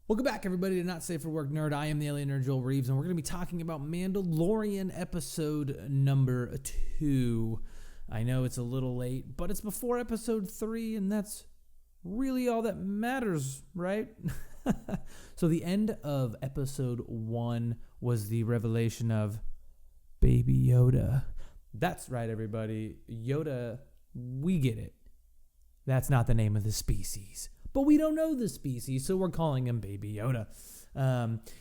Welcome back, everybody, to Not Safe for Work Nerd. I am the alien nerd, Joel Reeves, and we're going to be talking about Mandalorian episode number 2. I know it's a little late, but it's before episode 3, and that's really all that matters, right? So the end of episode 1 was the revelation of Baby Yoda. That's right, everybody. Yoda, we get it. That's not the name of the species. But we don't know the species, so we're calling him Baby Yoda.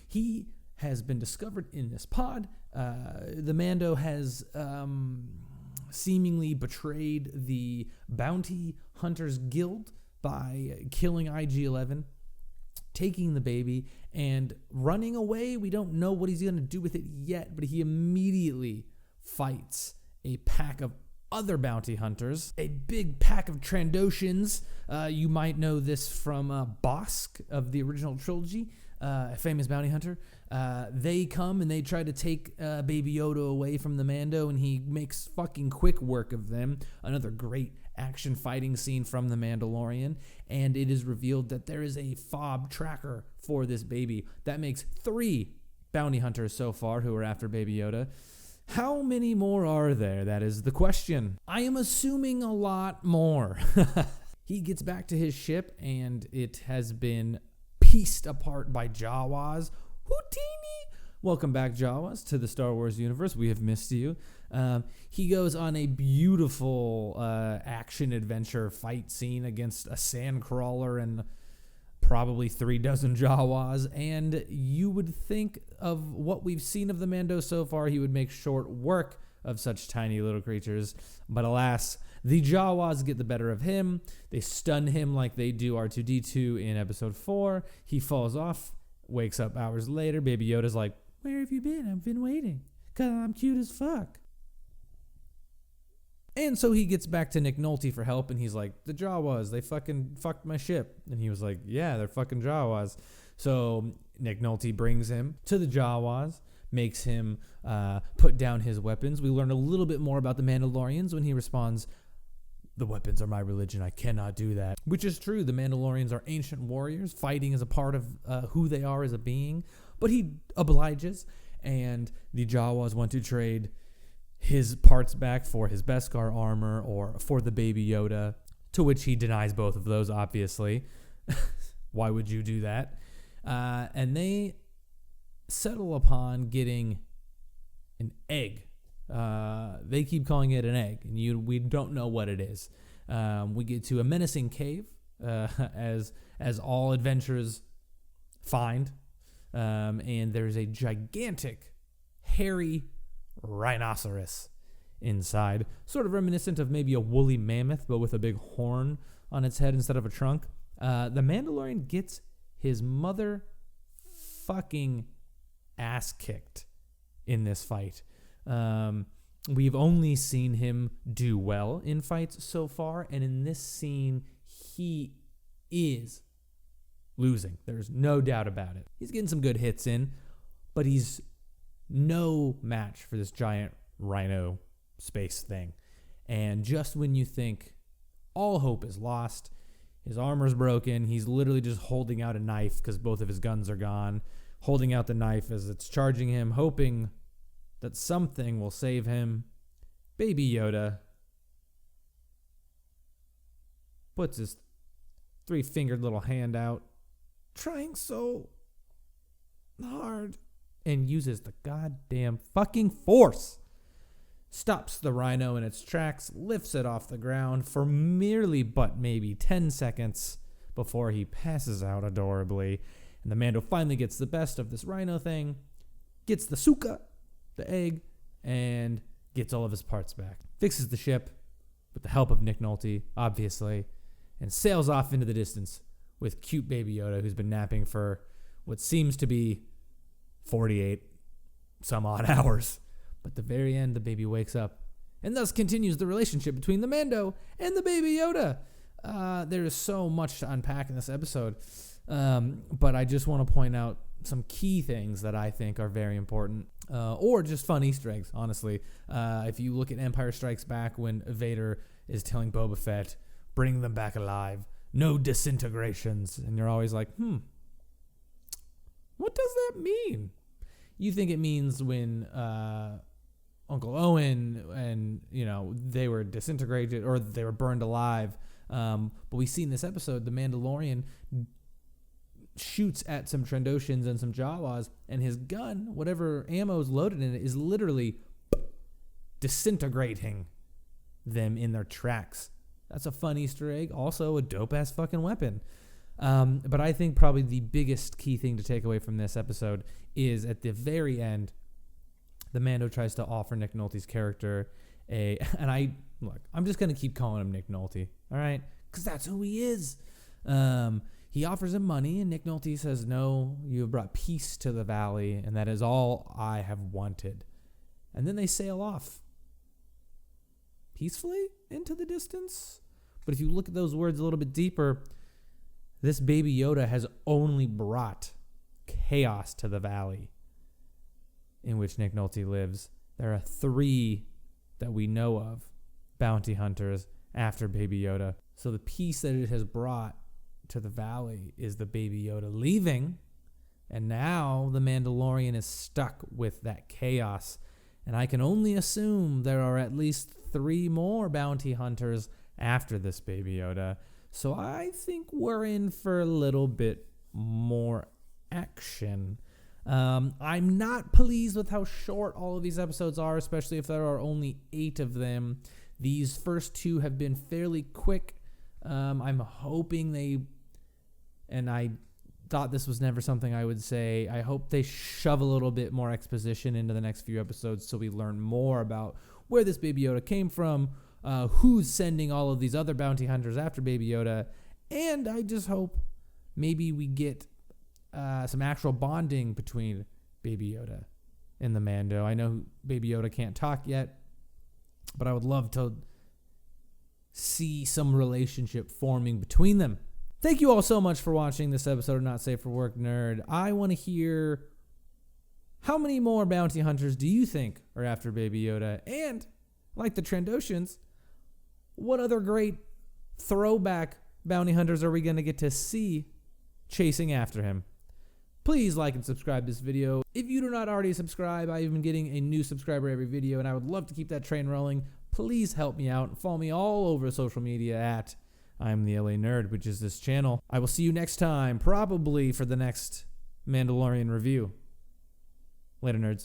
He has been discovered in this pod. The Mando has seemingly betrayed the Bounty Hunters Guild by killing IG-11, taking the baby, and running away. We don't know what he's going to do with it yet, but he immediately fights a pack of other bounty hunters, a big pack of Trandoshans. You might know this from Bosk of the original trilogy, a famous bounty hunter. They come and they try to take Baby Yoda away from the Mando, and he makes fucking quick work of them. Another great action fighting scene from The Mandalorian, and it is revealed that there is a fob tracker for this baby. That makes 3 bounty hunters so far who are after Baby Yoda. How many more are there? That is the question. I am assuming a lot more. He gets back to his ship, and it has been pieced apart by Jawas. Teenie! Welcome back, Jawas, to the Star Wars universe. We have missed you. He goes on a beautiful action-adventure fight scene against a sandcrawler and probably 3 dozen Jawas, and you would think of what we've seen of the Mando so far, he would make short work of such tiny little creatures. But alas, the Jawas get the better of him. They stun him like they do R2-D2 in episode 4. He falls off, wakes up hours later. Baby Yoda's like, "Where have you been? I've been waiting, 'cause I'm cute as fuck." And so he gets back to Nick Nolte for help, and he's like, "The Jawas, they fucking fucked my ship." And he was like, "Yeah, they're fucking Jawas." So Nick Nolte brings him to the Jawas, makes him put down his weapons. We learn a little bit more about the Mandalorians when he responds, "The weapons are my religion, I cannot do that." Which is true. The Mandalorians are ancient warriors. Fighting is a part of who they are as a being. But he obliges, and the Jawas want to trade his parts back for his Beskar armor or for the Baby Yoda, to which he denies both of those, obviously. Why would you do that? And they settle upon getting an egg. They keep calling it an egg, and we don't know what it is. We get to a menacing cave, as all adventurers find, and there's a gigantic, hairy rhinoceros inside, sort of reminiscent of maybe a woolly mammoth, but with a big horn on its head instead of a trunk. The Mandalorian gets his mother fucking ass kicked in this fight. We've only seen him do well in fights so far, and in this scene, he is losing. There's no doubt about it. He's getting some good hits in, but he's no match for this giant rhino space thing. And just when you think all hope is lost, his armor's broken, he's literally just holding out a knife because both of his guns are gone, holding out the knife as it's charging him, hoping that something will save him. Baby Yoda puts his 3-fingered little hand out, trying so hard, and uses the goddamn fucking force. Stops the rhino in its tracks, lifts it off the ground for merely but maybe 10 seconds before he passes out adorably. And the Mando finally gets the best of this rhino thing, gets the suka, the egg, and gets all of his parts back. Fixes the ship with the help of Nick Nolte, obviously, and sails off into the distance with cute Baby Yoda, who's been napping for what seems to be 48 some odd hours. But at the very end, the baby wakes up, and thus continues the relationship between the Mando and the Baby Yoda. There is so much to unpack in this episode, but I just want to point out some key things that I think are very important, or just fun Easter eggs, honestly. If you look at Empire Strikes Back, when Vader is telling Boba Fett, "Bring them back alive, no disintegrations," and you're always like, What does that mean? You think it means when Uncle Owen and, they were disintegrated or they were burned alive. But we see in this episode, the Mandalorian shoots at some Trandoshans and some Jawas, and his gun, whatever ammo is loaded in it, is literally disintegrating them in their tracks. That's a fun Easter egg. Also a dope-ass fucking weapon. But I think probably the biggest key thing to take away from this episode is at the very end, the Mando tries to offer Nick Nolte's character I'm just going to keep calling him Nick Nolte, all right? Because that's who he is. He offers him money, and Nick Nolte says, no, you have brought peace to the valley, and that is all I have wanted. And then they sail off peacefully into the distance. But if you look at those words a little bit deeper, this baby Yoda has only brought chaos to the valley in which Nick Nolte lives. There are 3 that we know of, bounty hunters, after Baby Yoda. So the peace that it has brought to the valley is the Baby Yoda leaving, and now the Mandalorian is stuck with that chaos. And I can only assume there are at least 3 more bounty hunters after this Baby Yoda. So I think we're in for a little bit more action. I'm not pleased with how short all of these episodes are, especially if there are only 8 of them. These first 2 have been fairly quick. I'm hoping and I thought this was never something I would say, I hope they shove a little bit more exposition into the next few episodes so we learn more about where this Baby Yoda came from, who's sending all of these other bounty hunters after Baby Yoda, and I just hope maybe we get some actual bonding between Baby Yoda and the Mando. I know Baby Yoda can't talk yet, but I would love to see some relationship forming between them. Thank you all so much for watching this episode of Not Safe for Work Nerd. I want to hear, how many more bounty hunters do you think are after Baby Yoda? And, like the Trandoshans, what other great throwback bounty hunters are we going to get to see chasing after him? Please like and subscribe this video. If you do not already subscribe, I've been getting a new subscriber every video, and I would love to keep that train rolling. Please help me out. Follow me all over social media at I'm the LA Nerd, which is this channel. I will see you next time, probably for the next Mandalorian review. Later, nerds.